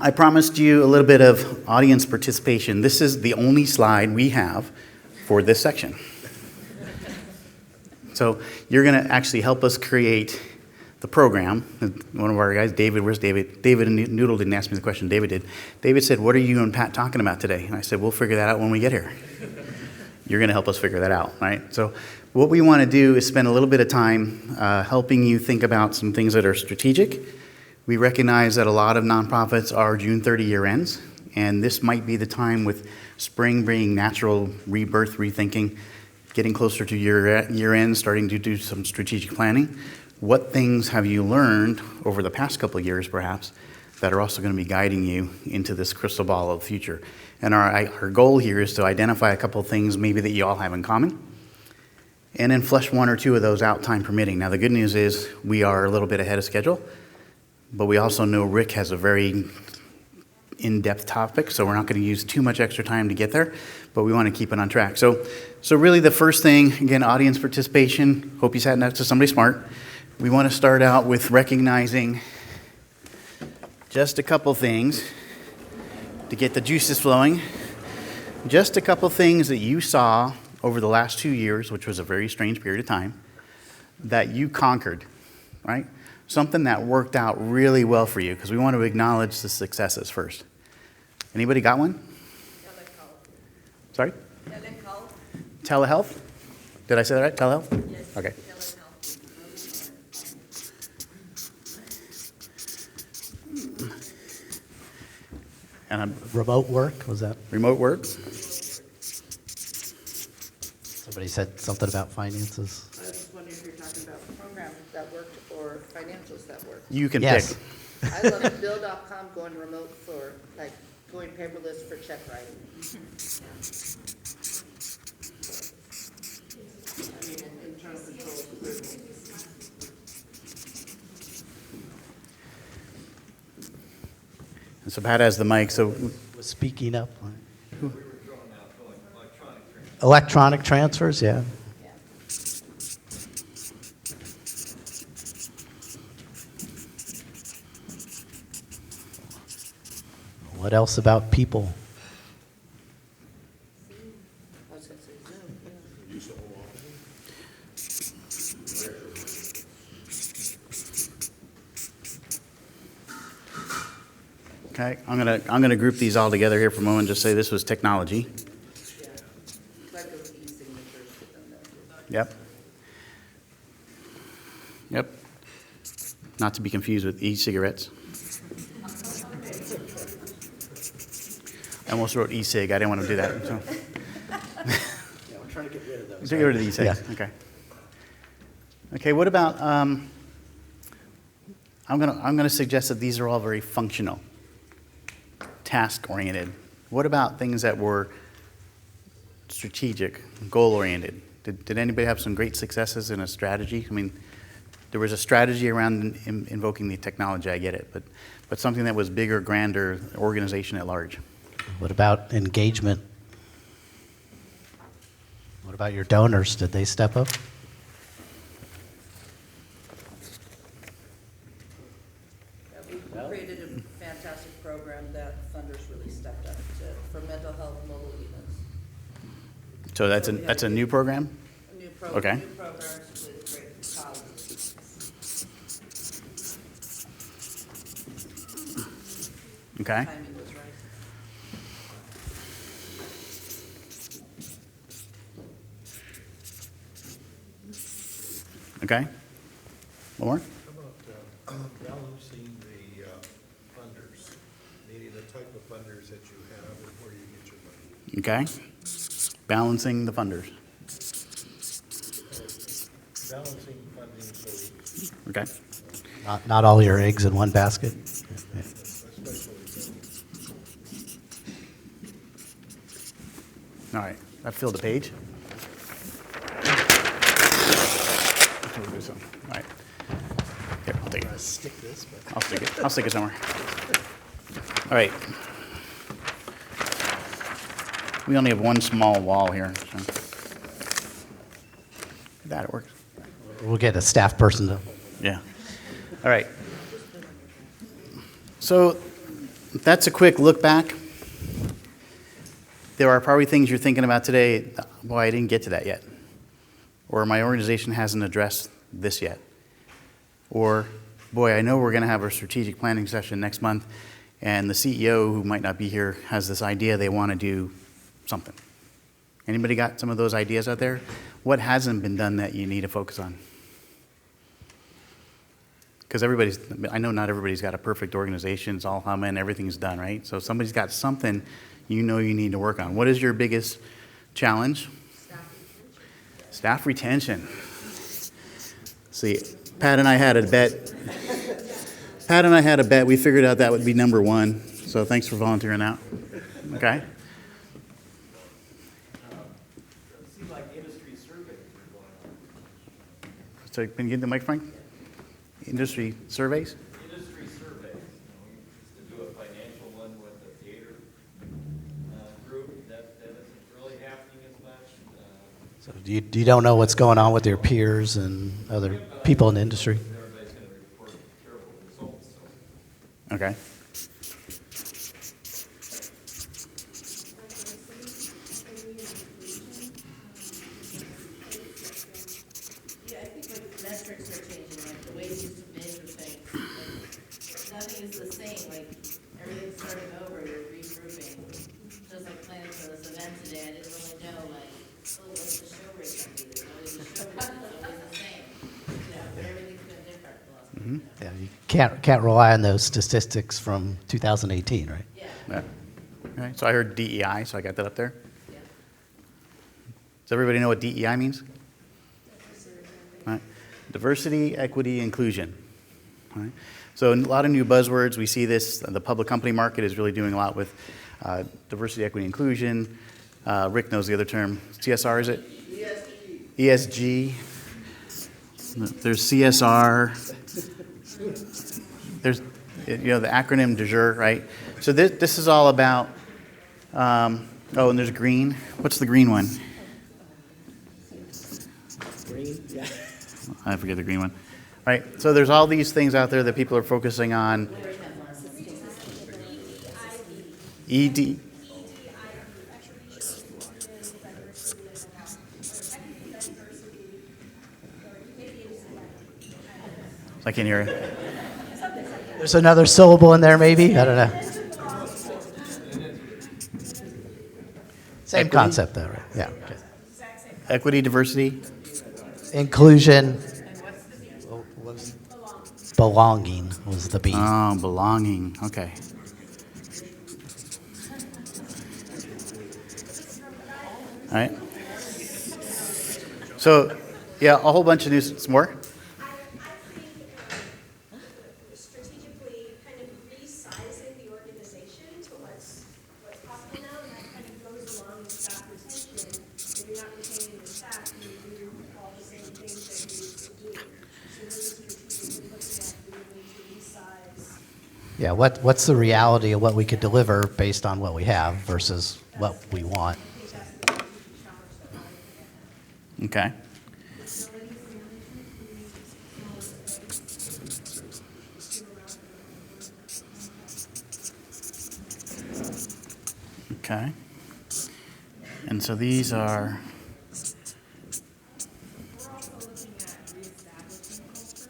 I promised you a little bit of audience participation. This is the only slide we have for this section. So you're going to actually help us create the program. One of our guys, David, where's David? David and Noodle didn't ask me the question. David did. David said, what are you and Pat talking about today? And I said, we'll figure that out when we get here. You're going to help us figure that out, right? So what we want to do is spend a little bit of time helping you think about some things that are strategic. We recognize that a lot of nonprofits are June 30 year ends, and this might be the time with spring bringing natural rebirth, rethinking, getting closer to year end, starting to do some strategic planning. What things have you learned over the past couple of years, perhaps, that are also going to be guiding you into this crystal ball of the future? And our goal here is to identify a couple of things maybe that you all have in common, and then flesh one or two of those out, time permitting. Now, the good news is we are a little bit ahead of schedule, but we also know Rick has a very in-depth topic, so we're not going to use too much extra time to get there, but we want to keep it on track. So really the first thing, again, audience participation. Hope you sat next to somebody smart. We want to start out with recognizing just a couple things to get the juices flowing. Just a couple things that you saw over the last 2 years, which was a very strange period of time, that you conquered, right? Something that worked out really well for you, because we want to acknowledge the successes first. Anybody got one? Telehealth. Sorry? Telehealth. Telehealth? Did I say that right? Telehealth? Yes. Okay. And remote work, was that? Remote work. Somebody said something about finances. I was just wondering if you're talking about programs that worked or financials that worked. You can Yes. pick. I love Bill.com going remote for, like, going paperless for check writing. I mean, internal controls. And so Pat has the mic, so Was speaking up. Electronic transfers, yeah. What else about people? I was gonna say Zoom, okay, I'm gonna group these all together here for a moment. Just say this was technology. yeah. Like those e-signatures and that. Yep. Yep. Not to be confused with e-cigarettes. I almost wrote e-cig. I didn't want to do that. So. Yeah, we're trying to get rid of those. Get rid of the e-cigs. Yeah. Okay. Okay. What about? I'm gonna suggest that these are all very functional, task-oriented. What about things that were strategic, goal-oriented? Did anybody have some great successes in a strategy? I mean, there was a strategy around invoking the technology. I get it, but something that was bigger, grander, organization at large. What about engagement? What about your donors? Did they step up? Yeah, we created a fantastic program that funders really stepped up for mental health mobile units. So that's a new program? A new Okay. New programs with great causes. Okay. Timing was right. Okay. One more? How about balancing the funders, meaning the type of funders that you have and where you get your money? Okay. Balancing the funders. Balancing funding, so Okay. Not all your eggs in one basket? especially All right. That filled the page. All right. Here, I'll take it. Stick this, but. I'll stick it. I'll stick it somewhere. All right. We only have one small wall here. So. That it works. We'll get a staff person to. Yeah. All right. So that's a quick look back. There are probably things you're thinking about today, boy, I didn't get to that yet. Or my organization hasn't addressed this yet. Or, boy, I know we're going to have a strategic planning session next month, and the CEO, who might not be here, has this idea they want to do something. Anybody got some of those ideas out there? What hasn't been done that you need to focus on? Because I know not everybody's got a perfect organization, it's all humming, everything's done, right? So if somebody's got something you know you need to work on. What is your biggest challenge? Staff retention. See, Pat and I had a bet. We figured out that would be number one. So thanks for volunteering out. Okay. Seems like industry surveys are going on. So can you get the microphone? Industry surveys? Industry surveys, we used to do a financial one with the theater group, that isn't really happening as much. So you don't know what's going on with your peers and other people in the industry? Everybody's gonna report terrible results, so. Okay. Yeah, I think like metrics are changing, like the way we used to measure things. Like, nothing is the same, like everything's starting over, you're regrouping. Just like planning for this event today, I didn't really know like, oh, what's the show rate gonna be? There's always a show rate, it's always the same. You know, but everything's been different the last couple of years. Yeah, you can't rely on those statistics from 2018, right? Yeah, Yeah. Okay. So I heard DEI, so I got that up there. yeah. Does everybody know what DEI means? All right. Diversity, equity, inclusion. All right. So a lot of new buzzwords. We see this. The public company market is really doing a lot with diversity, equity, inclusion. Rick knows the other term. CSR, is it? ESG. There's CSR. There's, the acronym du jour, right? So this is all about, and there's green. What's the green one? Green, yeah. I forget the green one. All right, so there's all these things out there that people are focusing on. ED. I can't hear it. There's another syllable in there, maybe? I don't know. Same Equity? concept, though, right? Yeah. Okay. Equity, diversity. Inclusion. Belonging was the B. Oh, belonging. Okay. All right. So, yeah, a whole bunch of news. Some more? Strategically kind of resizing the organization to what's possible now, and that kind of goes along with staff retention. If you're not retaining your staff, you do all the same things that you used to do. So really strategically looking at do we need to resize. Yeah, what's the reality of what we could deliver based on what we have versus what we want? I think that's the strategic challenge that we're looking at. Okay. Okay. And so these are. We're also looking at reestablishing culture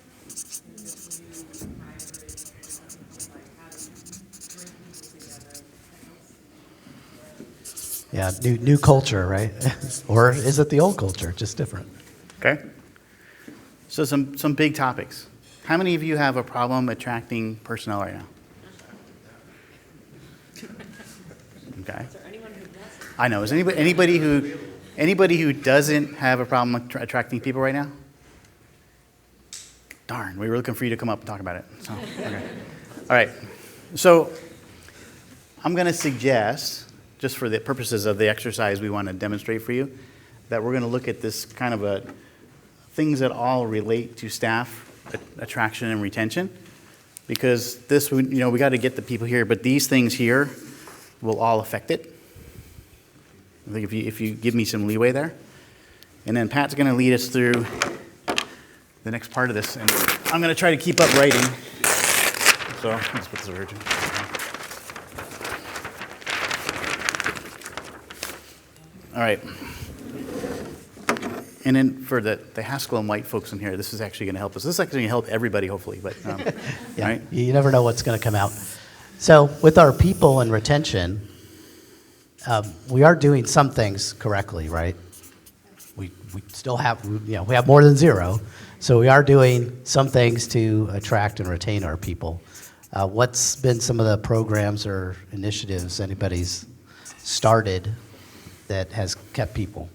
in this new hybrid, like how do you bring people together? Yeah, new culture, right? Or is it the old culture, just different? Okay. So some big topics. How many of you have a problem attracting personnel right now? Okay. I know. Is anybody who doesn't have a problem attracting people right now? Darn, we were looking for you to come up and talk about it. So, okay. All right. So I'm going to suggest, just for the purposes of the exercise we want to demonstrate for you, that we're going to look at this kind of things that all relate to staff attraction and retention, because this, we got to get the people here, but these things here will all affect it. I think if you give me some leeway there. And then Pat's going to lead us through the next part of this. And I'm going to try to keep up writing. So let's put this over here. All right. And then for the Haskell and White folks in here, this is actually going to help us. This is actually going to help everybody, hopefully, but, all Yeah, right? you never know what's going to come out. So with our people and retention, we are doing some things correctly, right? We still have, we have more than zero. So we are doing some things to attract and retain our people. What's been some of the programs or initiatives anybody's started that has kept people?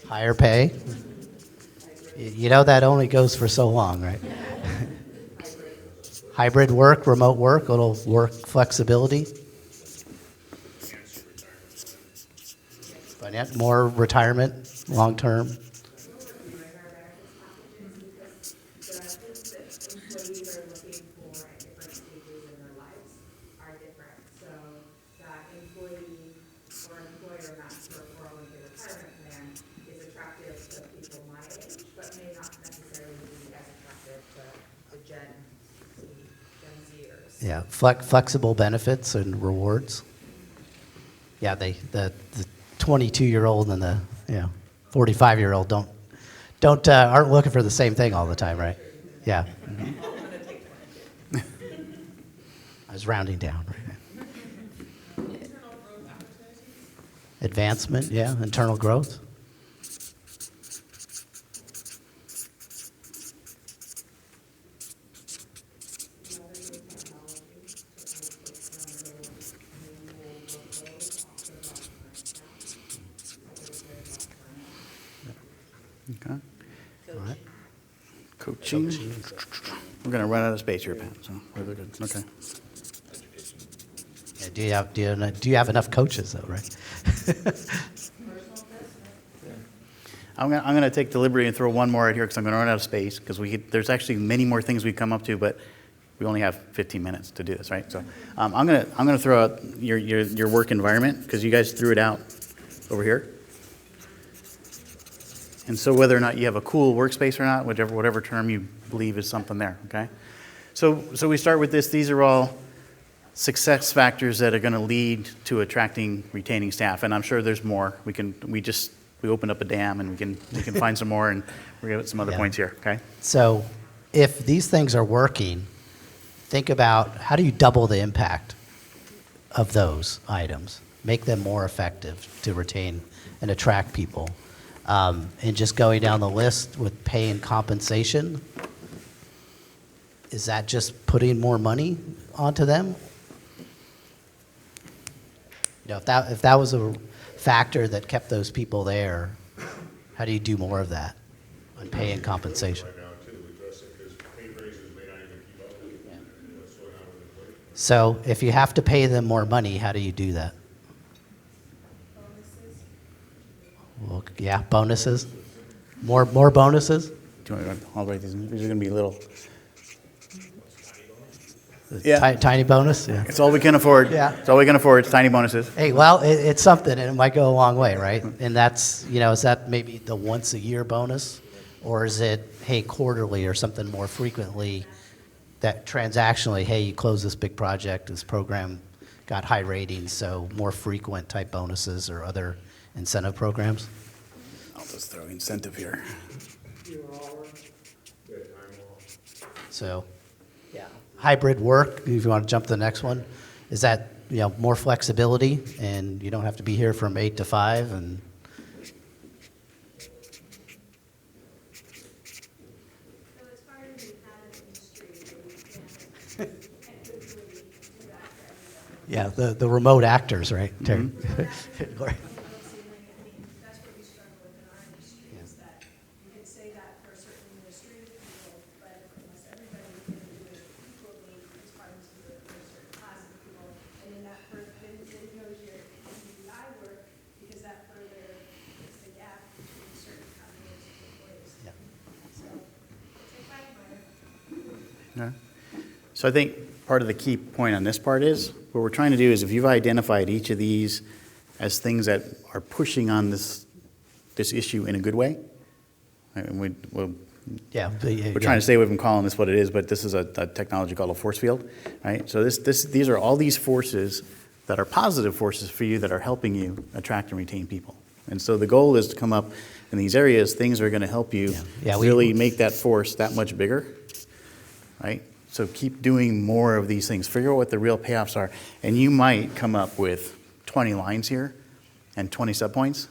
Higher pay? You know that only goes for so long, right? Hybrid work, remote work, a little work flexibility. More retirement, long-term. Employees are looking for at different stages in their lives are different. So that employee or employer match for a 401k retirement plan is attractive to people my age, but may not necessarily be as attractive to the Gen Zers. Yeah, flexible benefits and rewards. Yeah, the 22-year-old and the 45-year-old aren't looking for the same thing all the time, right? Yeah. I was rounding down. Right? Advancement, yeah, internal growth. Okay. All right. Coaching. We're going to run out of space here, Pat, so we're good. Okay. Yeah, do you have enough coaches though, right? I'm going to take the liberty and throw one more right here because I'm going to run out of space because there's actually many more things we come up to, but we only have 15 minutes to do this, right? So I'm going to throw out your work environment because you guys threw it out over here. And so whether or not you have a cool workspace or not, whatever term you believe is something there, okay? So we start with this. These are all success factors that are going to lead to attracting, retaining staff, and I'm sure there's more. We opened up a dam and we can find some more, and we're going to get some other Yeah. points here, okay? So if these things are working, think about how do you double the impact of those items, make them more effective to retain and attract people. And just going down the list with pay and compensation, is that just putting more money onto them? If that was a factor that kept those people there, how do you do more of that on pay and compensation? Right now, too, address it, because pay raises may not even keep up with what's going on with inflation. So if you have to pay them more money, how do you do that? Well, yeah, bonuses. More bonuses. Do you want to I'll write these in? These are going to be little. Tiny bonus. Yeah. It's all we can afford. Yeah. It's all we can afford. It's tiny bonuses. Hey, well, it's something, and it might go a long way, right? And that's, is that maybe the once a year bonus, or is it, hey, quarterly or something more frequently? That transactionally, hey, you closed this big project, this program got high ratings, so more frequent type bonuses or other incentive programs. I'll just throw incentive here. So, yeah, hybrid work. If you want to jump to the next one, is that more flexibility, and you don't have to be here from 8 to 5, and So it's hard when you have an industry where you can't equitably do that for everybody. the remote actors, right, Terry? I don't see like, that's what we struggle with in our industry, is that you can say that for certain administrative people, but unless everybody can do it equally, it's hard to do it for a certain class of people. And then that then goes your DEI work, because that further is the gap between certain categories of employees. Yeah. So, it's a quagmire. Yeah. So I think part of the key point on this part is, what we're trying to do is if you've identified each of these as things that are pushing on this issue in a good way, and we're trying to stay away from calling this what it is, but this is a technology called a force field, right? So these are all these forces that are positive forces for you that are helping you attract and retain people. And so the goal is to come up in these areas, things that are going to help you Yeah, we- really make that force that much bigger, right? So keep doing more of these things. Figure out what the real payoffs are. And you might come up with 20 lines here and 20 subpoints,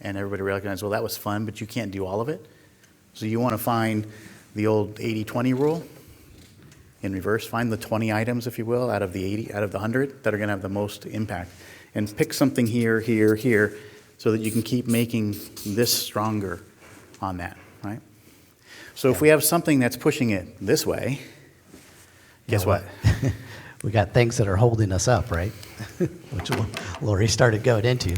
and everybody recognizes, well, that was fun, but you can't do all of it. So you want to find the old 80-20 rule in reverse. Find the 20 items, if you will, out of the 80, out of the 100 that are going to have the most impact. And pick something here, here, here, so that you can keep making this stronger on that, right? So if we have something that's pushing it this way, guess Yeah, what? We got things that are holding us up, right? Which Lori started going into.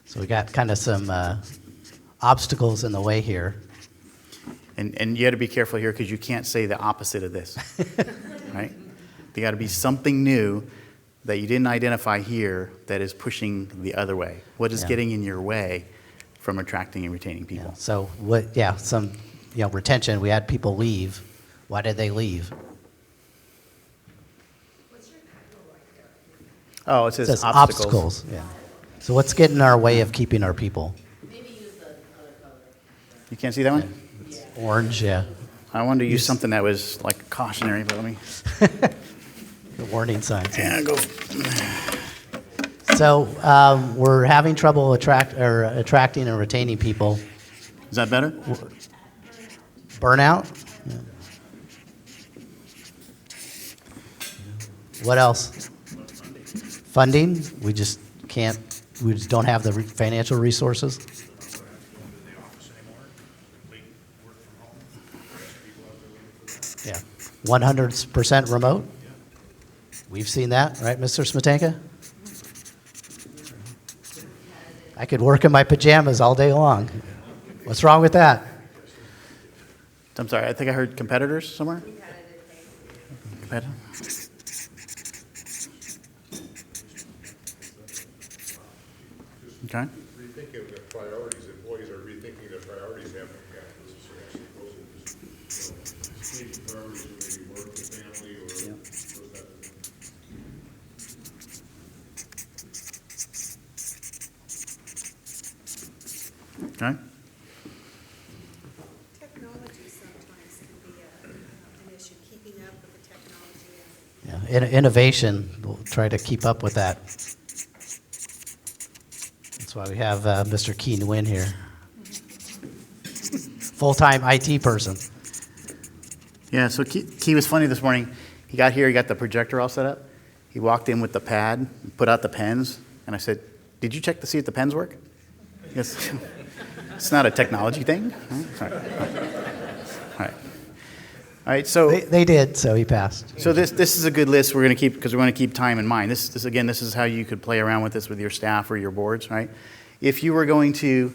So we got kind of some obstacles in the way here. And you got to be careful here because you can't say the opposite of this, right? There got to be something new that you didn't identify here that is pushing the other way. What is Yeah. getting in your way from attracting and retaining people? Yeah, so what, yeah, some, retention, we had people leave. Why did they leave? Oh, it It says, says obstacles. obstacles, yeah. So what's getting in our way of keeping our people? Maybe use the other color. You can't see that one? Orange, yeah. I wanted to use something that was like cautionary, but let me, The warning signs. Yeah. yeah, go. So we're having trouble attracting and retaining people. Is that better? Burnout. Yeah. What else? Funding. We just can't. We just don't have the financial resources. Yeah. 100% remote. We've seen that, right, Mr. Smetanka? I could work in my pajamas all day long. What's wrong with that? I'm sorry, I think I heard competitors somewhere? Competitor? Okay. Rethinking the priorities, employees are rethinking their priorities after this is actually changing priorities, maybe work with family or those types of things. Okay. Technology sometimes can be an issue, keeping up with the technology. Yeah, innovation, we'll try to keep up with that. That's why we have Mr. Key Nguyen here. Full-time IT person. Yeah, so Key was funny this morning. He got here, he got the projector all set up. He walked in with the pad, put out the pens, and I said, "Did you check to see if the pens work?" Yes. It's not a technology thing. All right. All right, so They did, so he passed. so this is a good list we're going to keep because we want to keep time in mind. This is how you could play around with this with your staff or your boards, right? If you were going to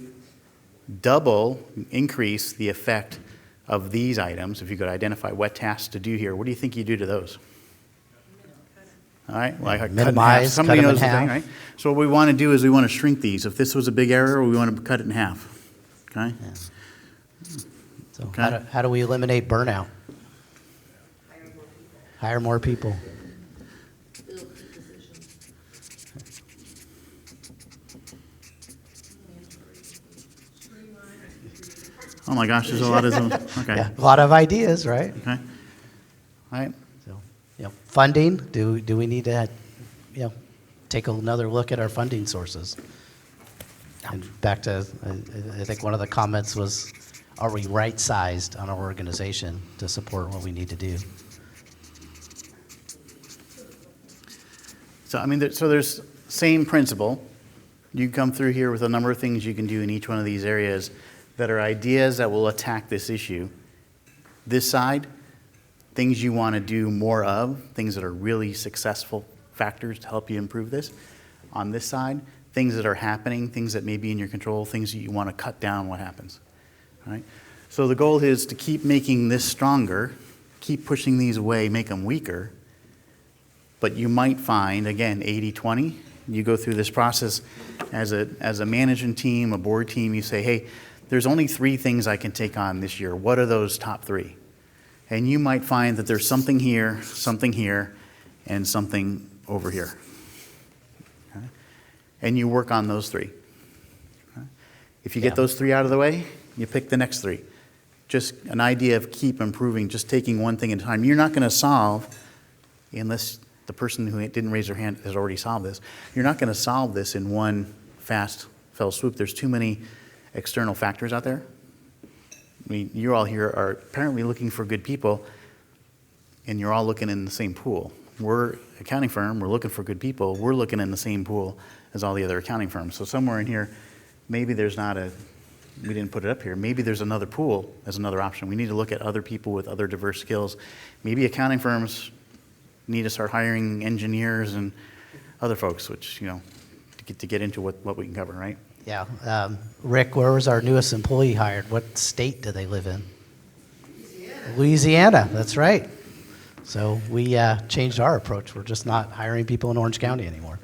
increase the effect of these items, if you could identify what tasks to do here, what do you think you do to those? All right, like cut in half. Minimize, Somebody cut 'em knows in the thing, half. right? So what we want to do is we want to shrink these. If this was a big error, we want to cut it in half. Okay? So Okay. how do we eliminate burnout? Hire more people. Build the positions. Oh my gosh, there's a lot of them. Okay. Yeah, a lot of ideas, right? Okay. All right. So, funding, do we need to, take another look at our funding sources? And back to, I think one of the comments was, are we right-sized on our organization to support what we need to do? So, I mean, there's same principle. You come through here with a number of things you can do in each one of these areas that are ideas that will attack this issue. This side, things you want to do more of, things that are really successful factors to help you improve this. On this side, things that are happening, things that may be in your control, things that you want to cut down what happens. All right? So the goal is to keep making this stronger, keep pushing these away, make them weaker. But you might find, again, 80-20. You go through this process as a management team, a board team, you say, hey, there's only 3 things I can take on this year. What are those top 3? And you might find that there's something here, and something over here. Okay? And you work on those three. Okay? If you get Yeah. those three out of the way, you pick the next three. Just an idea of keep improving, just taking one thing at a time. You're not going to solve, unless the person who didn't raise their hand has already solved this, you're not going to solve this in one fast fell swoop. There's too many external factors out there. I mean, you all here are apparently looking for good people, and you're all looking in the same pool. We're an accounting firm, we're looking for good people, we're looking in the same pool as all the other accounting firms. So somewhere in here, maybe there's not a, we didn't put it up here, maybe there's another pool as another option. We need to look at other people with other diverse skills. Maybe accounting firms need to start hiring engineers and other folks, which, you know, to get into what we can cover, right? Yeah. Rick, where was our newest employee hired? What state do they live in? Louisiana, that's right. So we changed our approach. We're just not hiring people in Orange County anymore.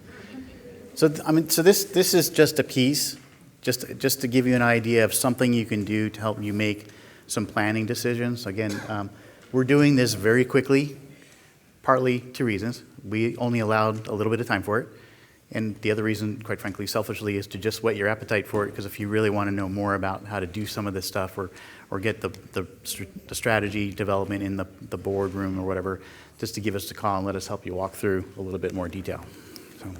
So, I mean, so this is just a piece, just to give you an idea of something you can do to help you make some planning decisions. Again, we're doing this very quickly, partly two reasons. We only allowed a little bit of time for it. And the other reason, quite frankly, selfishly, is to just whet your appetite for it, because if you really want to know more about how to do some of this stuff or get the strategy development in the boardroom or whatever, just to give us a call and let us help you walk through a little bit more detail. So,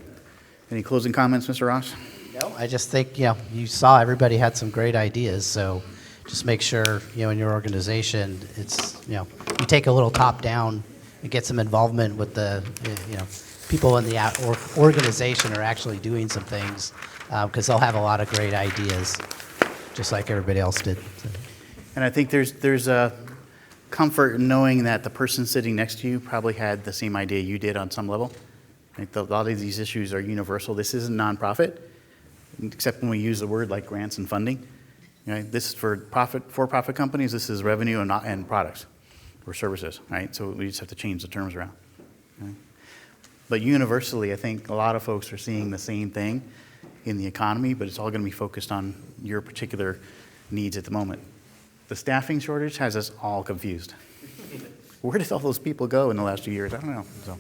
any closing comments, Mr. Ross? No, I just think, you know, you saw everybody had some great ideas, so just make sure, you know, in your organization, it's, you know, you take a little top down and get some involvement with the, you know, people in the organization are actually doing some things, because they'll have a lot of great ideas, just like everybody else did. So. And I think there's a comfort in knowing that the person sitting next to you probably had the same idea you did on some level. Like a lot of these issues are universal. This isn't nonprofit, except when we use the word like grants and funding. You know, this is for-profit companies. This is revenue and products or services, right? So we just have to change the terms around. Right? But universally, I think a lot of folks are seeing the same thing in the economy, but it's all going to be focused on your particular needs at the moment. The staffing shortage has us all confused. Where did all those people go in the last few years? I don't know. So.